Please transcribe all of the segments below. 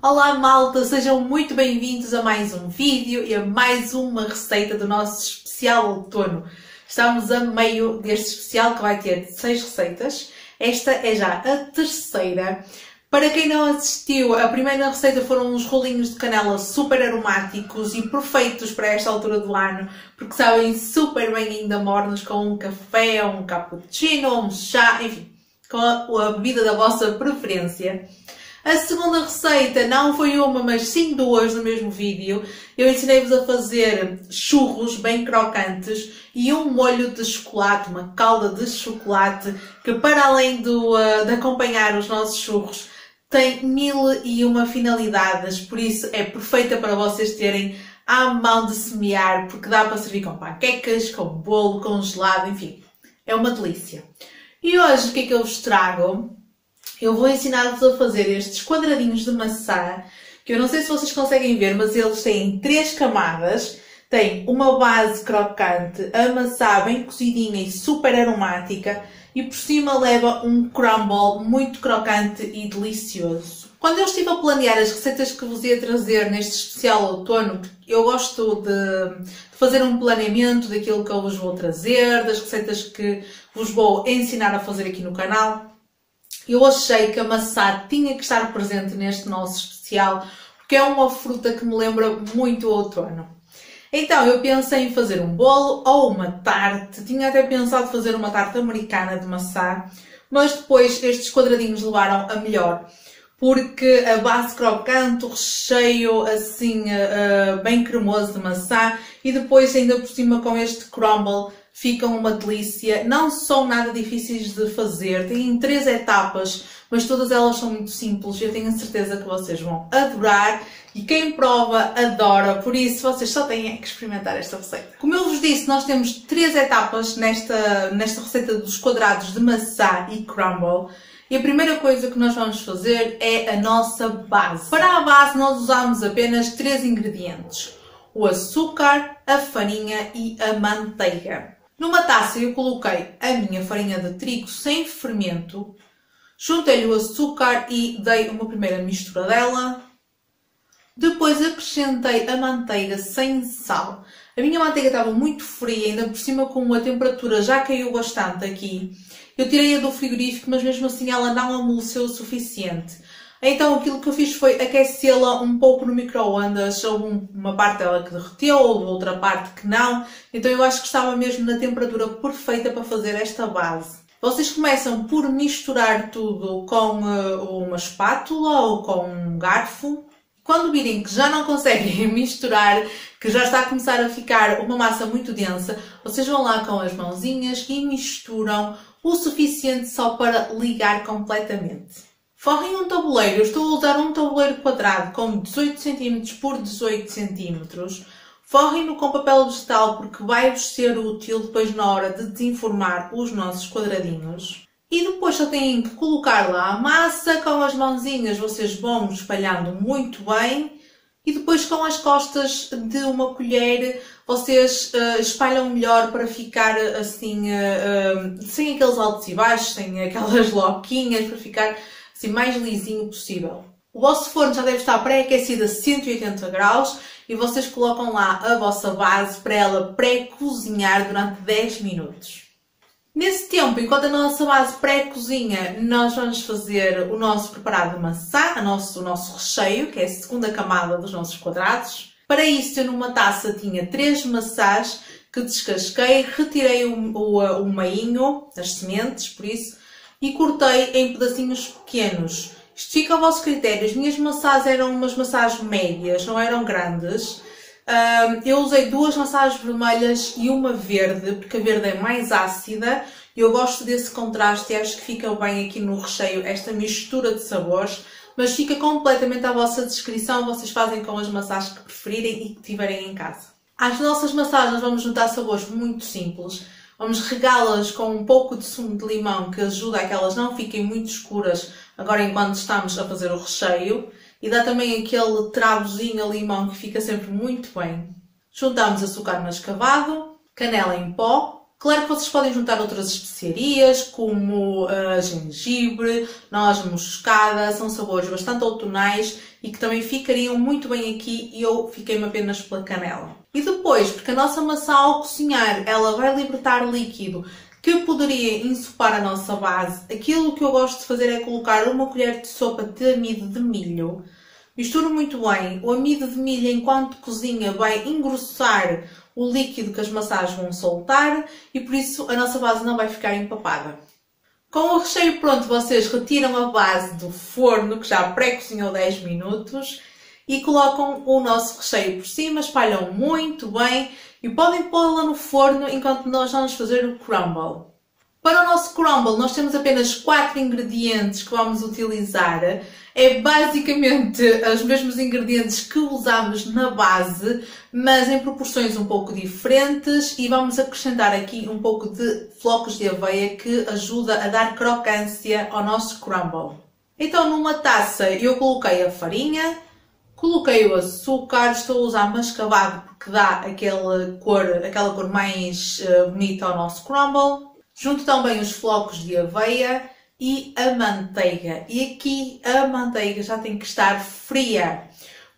Olá malta, sejam muito bem-vindos a mais um vídeo e a mais uma receita do nosso especial outono. Estamos a meio deste especial que vai ter 6 receitas. Esta é já a terceira. Para quem não assistiu, a primeira receita foram uns rolinhos de canela super aromáticos e perfeitos para esta altura do ano, porque sabem super bem ainda mornos com um café, um cappuccino, um chá, enfim, com a bebida da vossa preferência. A segunda receita não foi uma, mas sim duas no mesmo vídeo. Eu ensinei-vos a fazer churros bem crocantes e um molho de chocolate, uma calda de chocolate, que para além de acompanhar os nossos churros, tem 1001 finalidades, por isso é perfeita para vocês terem à mão de semear, porque dá para servir com panquecas, com bolo, com gelado, enfim, é uma delícia. E hoje o que é que eu vos trago? Eu vou ensinar-vos a fazer estes quadradinhos de maçã, que eu não sei se vocês conseguem ver, mas eles têm 3 camadas. Tem uma base crocante, a maçã bem cozidinha e super aromática, e por cima leva um crumble muito crocante e delicioso. Quando eu estive a planear as receitas que vos ia trazer neste especial outono, eu gosto de fazer um planeamento daquilo que eu vos vou trazer, das receitas que vos vou ensinar a fazer aqui no canal. Eu achei que a maçã tinha que estar presente neste nosso especial, porque é uma fruta que me lembra muito o outono. Então eu pensei em fazer um bolo ou uma tarte, tinha até pensado fazer uma tarte americana de maçã, mas depois estes quadradinhos levaram a melhor, porque a base crocante, o recheio assim bem cremoso de maçã e depois ainda por cima com este crumble, ficam uma delícia, não são nada difíceis de fazer, têm 3 etapas, mas todas elas são muito simples e eu tenho a certeza que vocês vão adorar e quem prova adora, por isso vocês só têm que experimentar esta receita. Como eu vos disse, nós temos 3 etapas nesta receita dos quadrados de maçã e crumble e a primeira coisa que nós vamos fazer é a nossa base. Para a base nós usamos apenas 3 ingredientes, o açúcar, a farinha e a manteiga. Numa taça eu coloquei a minha farinha de trigo sem fermento, juntei-lhe o açúcar e dei uma primeira mistura dela. Depois acrescentei a manteiga sem sal. A minha manteiga estava muito fria, ainda por cima com a temperatura já caiu bastante aqui. Eu tirei-a do frigorífico, mas mesmo assim ela não amoleceu o suficiente. Então aquilo que eu fiz foi aquecê-la um pouco no micro-ondas, houve uma parte dela que derreteu, houve outra parte que não. Então eu acho que estava mesmo na temperatura perfeita para fazer esta base. Vocês começam por misturar tudo com uma espátula ou com um garfo. Quando virem que já não conseguem misturar, que já está a começar a ficar uma massa muito densa, vocês vão lá com as mãozinhas e misturam o suficiente só para ligar completamente. Forrem um tabuleiro, eu estou a usar um tabuleiro quadrado com 18 cm por 18 cm. Forrem-no com papel vegetal porque vai-vos ser útil depois na hora de desenformar os nossos quadradinhos. E depois só têm que colocar lá a massa, com as mãozinhas vocês vão espalhando muito bem e depois com as costas de uma colher vocês espalham melhor para ficar assim, sem aqueles altos e baixos, sem aquelas loquinhas, para ficar assim mais lisinho possível. O vosso forno já deve estar pré-aquecido a 180 graus e vocês colocam lá a vossa base para ela pré-cozinhar durante 10 minutos. Nesse tempo, enquanto a nossa base pré-cozinha, nós vamos fazer o nosso preparado de maçã, o nosso recheio, que é a segunda camada dos nossos quadrados. Para isso, eu numa taça tinha 3 maçãs que descasquei, retirei o meinho, as sementes, por isso, e cortei em pedacinhos pequenos. Isto fica ao vosso critério. As minhas maçãs eram umas maçãs médias, não eram grandes. Eu usei 2 maçãs vermelhas e uma verde, porque a verde é mais ácida. Eu gosto desse contraste e acho que fica bem aqui no recheio esta mistura de sabores. Mas fica completamente à vossa descrição. Vocês fazem com as maçãs que preferirem e que tiverem em casa. Às nossas maçãs nós vamos juntar sabores muito simples. Vamos regá-las com um pouco de sumo de limão que ajuda a que elas não fiquem muito escuras agora enquanto estamos a fazer o recheio. E dá também aquele travozinho a limão que fica sempre muito bem. Juntamos açúcar mascavado, canela em pó, Claro que vocês podem juntar outras especiarias, como gengibre, noz moscada, são sabores bastante outonais e que também ficariam muito bem aqui e eu fiquei-me apenas pela canela. E depois, porque a nossa maçã ao cozinhar, ela vai libertar líquido que poderia ensopar a nossa base, aquilo que eu gosto de fazer é colocar uma colher de sopa de amido de milho. Misturo muito bem. O amido de milho, enquanto cozinha, vai engrossar o líquido que as maçãs vão soltar e por isso a nossa base não vai ficar empapada. Com o recheio pronto, vocês retiram a base do forno, que já pré-cozinhou 10 minutos, e colocam o nosso recheio por cima, espalham muito bem e podem pô-la no forno enquanto nós vamos fazer o crumble. Para o nosso crumble nós temos apenas 4 ingredientes que vamos utilizar. É basicamente os mesmos ingredientes que usamos na base, mas em proporções um pouco diferentes e vamos acrescentar aqui um pouco de flocos de aveia que ajuda a dar crocância ao nosso crumble. Então numa taça eu coloquei a farinha, coloquei o açúcar, estou a usar mascavado porque dá aquela cor mais bonita ao nosso crumble. Junto também os flocos de aveia e a manteiga. E aqui a manteiga já tem que estar fria,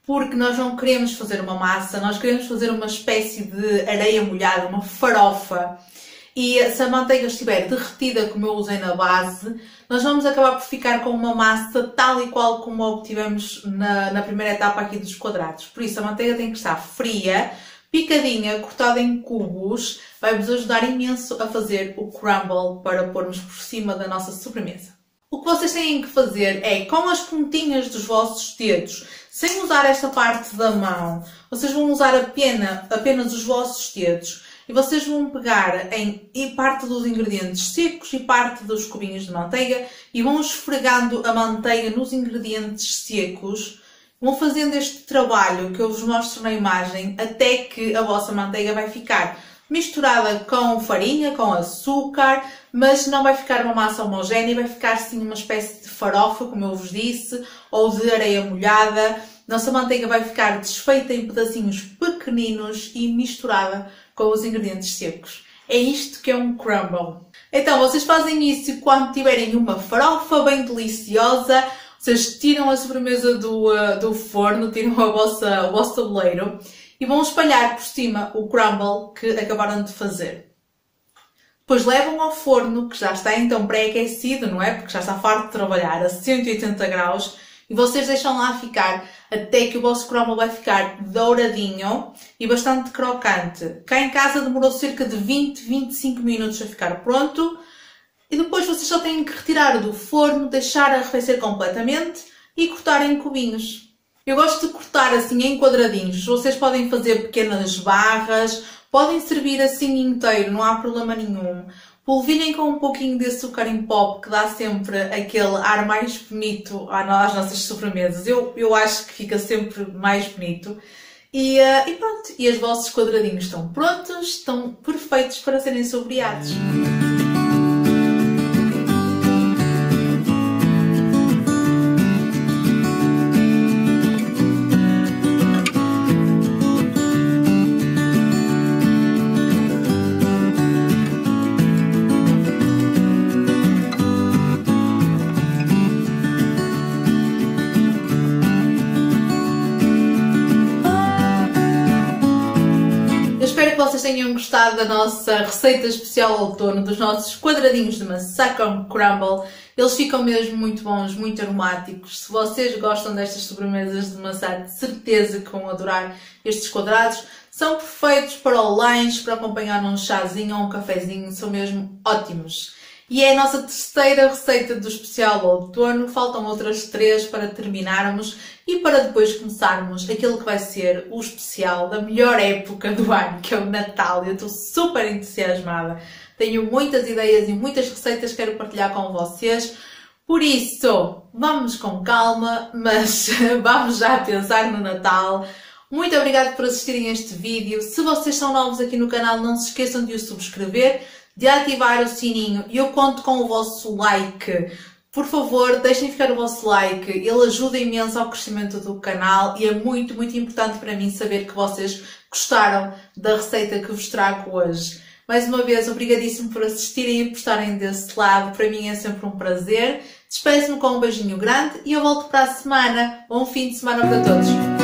porque nós não queremos fazer uma massa, nós queremos fazer uma espécie de areia molhada, uma farofa. E se a manteiga estiver derretida, como eu usei na base, nós vamos acabar por ficar com uma massa tal e qual como obtivemos na primeira etapa aqui dos quadrados. Por isso a manteiga tem que estar fria, picadinha, cortada em cubos, vai-vos ajudar imenso a fazer o crumble para pormos por cima da nossa sobremesa. O que vocês têm que fazer é, com as pontinhas dos vossos dedos, sem usar esta parte da mão, vocês vão usar apenas os vossos dedos e vocês vão pegar em parte dos ingredientes secos e parte dos cubinhos de manteiga e vão esfregando a manteiga nos ingredientes secos. Vão fazendo este trabalho que eu vos mostro na imagem até que a vossa manteiga vai ficar misturada com farinha, com açúcar, mas não vai ficar uma massa homogénea, vai ficar sim uma espécie de farofa, como eu vos disse, ou de areia molhada. Nossa manteiga vai ficar desfeita em pedacinhos pequeninos e misturada com os ingredientes secos. É isto que é um crumble. Então vocês fazem isso quando tiverem uma farofa bem deliciosa. Vocês tiram a sobremesa do forno, tiram o vosso tabuleiro e vão espalhar por cima o crumble que acabaram de fazer. Depois levam ao forno, que já está então pré-aquecido, não é? Porque já está farto de trabalhar a 180 graus e vocês deixam lá ficar até que o vosso crumble vai ficar douradinho e bastante crocante. Cá em casa demorou cerca de 20-25 minutos a ficar pronto. E depois vocês só têm que retirar do forno, deixar arrefecer completamente e cortar em cubinhos. Eu gosto de cortar assim em quadradinhos. Vocês podem fazer pequenas barras, podem servir assim inteiro, não há problema nenhum. Polvilhem com um pouquinho de açúcar em pó, que dá sempre aquele ar mais bonito às nossas sobremesas. Eu acho que fica sempre mais bonito. E pronto, e os vossos quadradinhos estão prontos, estão perfeitos para serem saboreados. Espero que vocês tenham gostado da nossa receita especial outono, dos nossos quadradinhos de maçã com crumble. Eles ficam mesmo muito bons, muito aromáticos. Se vocês gostam destas sobremesas de maçã, de certeza que vão adorar estes quadrados. São perfeitos para o lanche, para acompanhar num chazinho ou um cafezinho, são mesmo ótimos. E é a nossa terceira receita do especial outono, faltam outras 3 para terminarmos e para depois começarmos aquilo que vai ser o especial da melhor época do ano, que é o Natal. Eu estou super entusiasmada, tenho muitas ideias e muitas receitas que quero partilhar com vocês, por isso vamos com calma, mas vamos já pensar no Natal. Muito obrigada por assistirem a este vídeo. Se vocês são novos aqui no canal, não se esqueçam de o subscrever, de ativar o sininho e eu conto com o vosso like. Por favor, deixem ficar o vosso like, ele ajuda imenso ao crescimento do canal e é muito, muito importante para mim saber que vocês gostaram da receita que vos trago hoje. Mais uma vez, obrigadíssimo por assistirem e por estarem desse lado. Para mim é sempre um prazer. Despeço-me com um beijinho grande e eu volto para a semana. Bom fim de semana para todos.